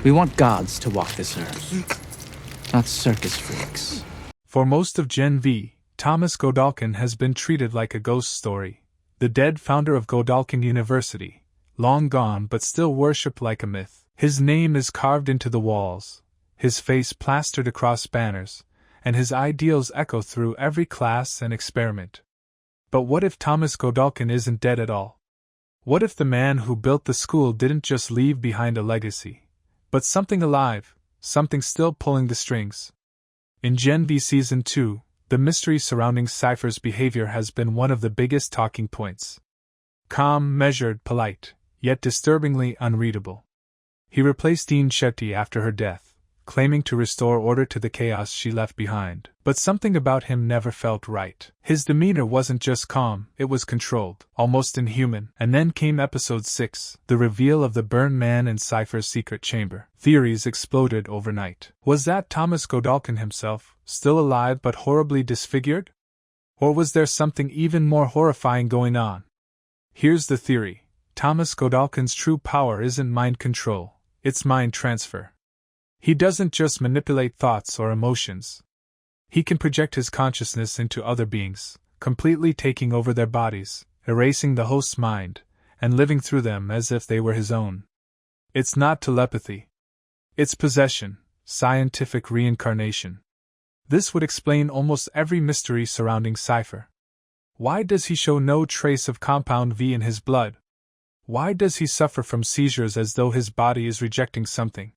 We want gods to walk this earth, not circus freaks. For most of Gen V, Thomas Godolkin has been treated like a ghost story. The dead founder of Godolkin University, long gone but still worshipped like a myth. His name is carved into the walls, his face plastered across banners, and his ideals echo through every class and experiment. But what if Thomas Godolkin isn't dead at all? What if the man who built the school didn't just leave behind a legacy, but something alive, something still pulling the strings? In Gen V Season 2, the mystery surrounding Cipher's behavior has been one of the biggest talking points. Calm, measured, polite, yet disturbingly unreadable. He replaced Dean Shetty after her death, claiming to restore order to the chaos she left behind. But something about him never felt right. His demeanor wasn't just calm, it was controlled, almost inhuman. And then came Episode 6, the reveal of the burned man in Cipher's secret chamber. Theories exploded overnight. Was that Thomas Godolkin himself, still alive but horribly disfigured? Or was there something even more horrifying going on? Here's the theory. Thomas Godolkin's true power isn't mind control, it's mind transfer. He doesn't just manipulate thoughts or emotions. He can project his consciousness into other beings, completely taking over their bodies, erasing the host's mind, and living through them as if they were his own. It's not telepathy. It's possession, scientific reincarnation. This would explain almost every mystery surrounding Cipher. Why does he show no trace of compound V in his blood? Why does he suffer from seizures as though his body is rejecting something?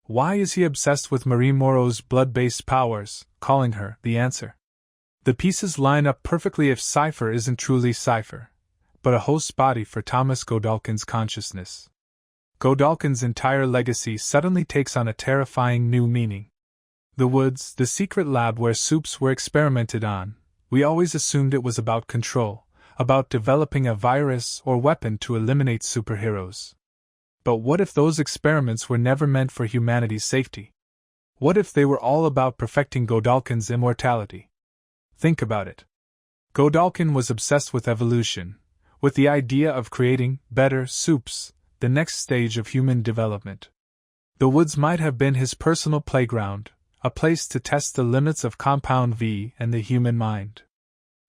Why is he obsessed with Marie Moreau's blood-based powers, calling her the answer? The pieces line up perfectly if Cipher isn't truly Cipher, but a host's body for Thomas Godolkin's consciousness. Godolkin's entire legacy suddenly takes on a terrifying new meaning. The woods, the secret lab where soups were experimented on, we always assumed it was about control, about developing a virus or weapon to eliminate superheroes. But what if those experiments were never meant for humanity's safety? What if they were all about perfecting Godolkin's immortality? Think about it. Godolkin was obsessed with evolution, with the idea of creating better soups, the next stage of human development. The woods might have been his personal playground, a place to test the limits of compound V and the human mind.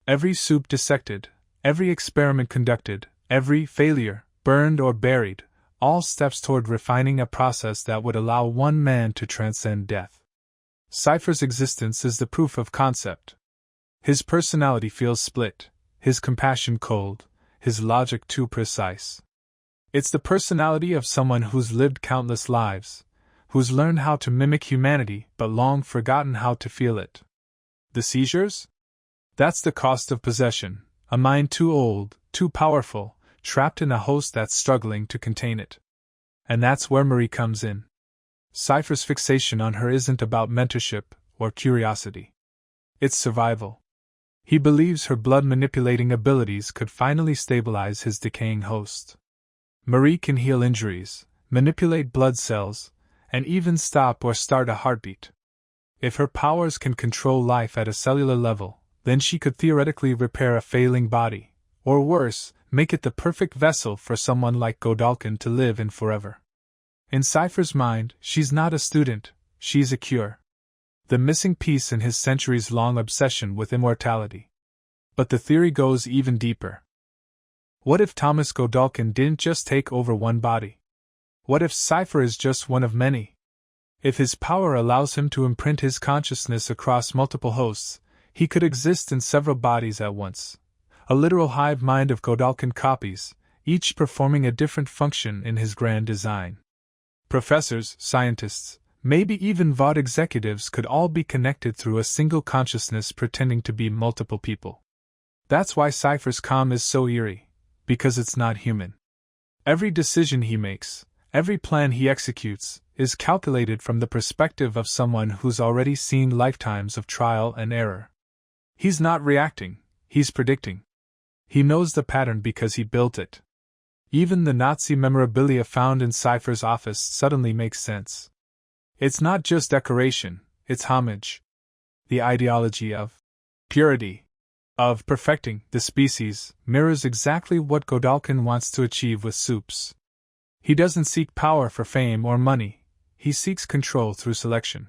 Every soup dissected, every experiment conducted, every failure, burned or buried, all steps toward refining a process that would allow one man to transcend death. Cipher's existence is the proof of concept. His personality feels split, his compassion cold, his logic too precise. It's the personality of someone who's lived countless lives, who's learned how to mimic humanity but long forgotten how to feel it. The seizures? That's the cost of possession, a mind too old, too powerful, trapped in a host that's struggling to contain it. And that's where Marie comes in. Cipher's fixation on her isn't about mentorship or curiosity. It's survival. He believes her blood-manipulating abilities could finally stabilize his decaying host. Marie can heal injuries, manipulate blood cells, and even stop or start a heartbeat. If her powers can control life at a cellular level, then she could theoretically repair a failing body, or worse, make it the perfect vessel for someone like Godolkin to live in forever. In Cipher's mind, she's not a student, she's a cure. The missing piece in his centuries-long obsession with immortality. But the theory goes even deeper. What if Thomas Godolkin didn't just take over one body? What if Cipher is just one of many? If his power allows him to imprint his consciousness across multiple hosts, he could exist in several bodies at once. A literal hive mind of Godolkin copies, each performing a different function in his grand design. Professors, scientists, maybe even VOD executives could all be connected through a single consciousness pretending to be multiple people. That's why Cipher's calm is so eerie, because it's not human. Every decision he makes, every plan he executes, is calculated from the perspective of someone who's already seen lifetimes of trial and error. He's not reacting, he's predicting. He knows the pattern because he built it. Even the Nazi memorabilia found in Cipher's office suddenly makes sense. It's not just decoration, it's homage. The ideology of purity, of perfecting the species, mirrors exactly what Godolkin wants to achieve with soups. He doesn't seek power for fame or money, he seeks control through selection.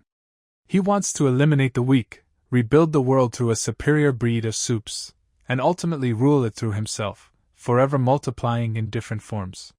He wants to eliminate the weak, rebuild the world through a superior breed of soups, and ultimately rule it through himself, forever multiplying in different forms.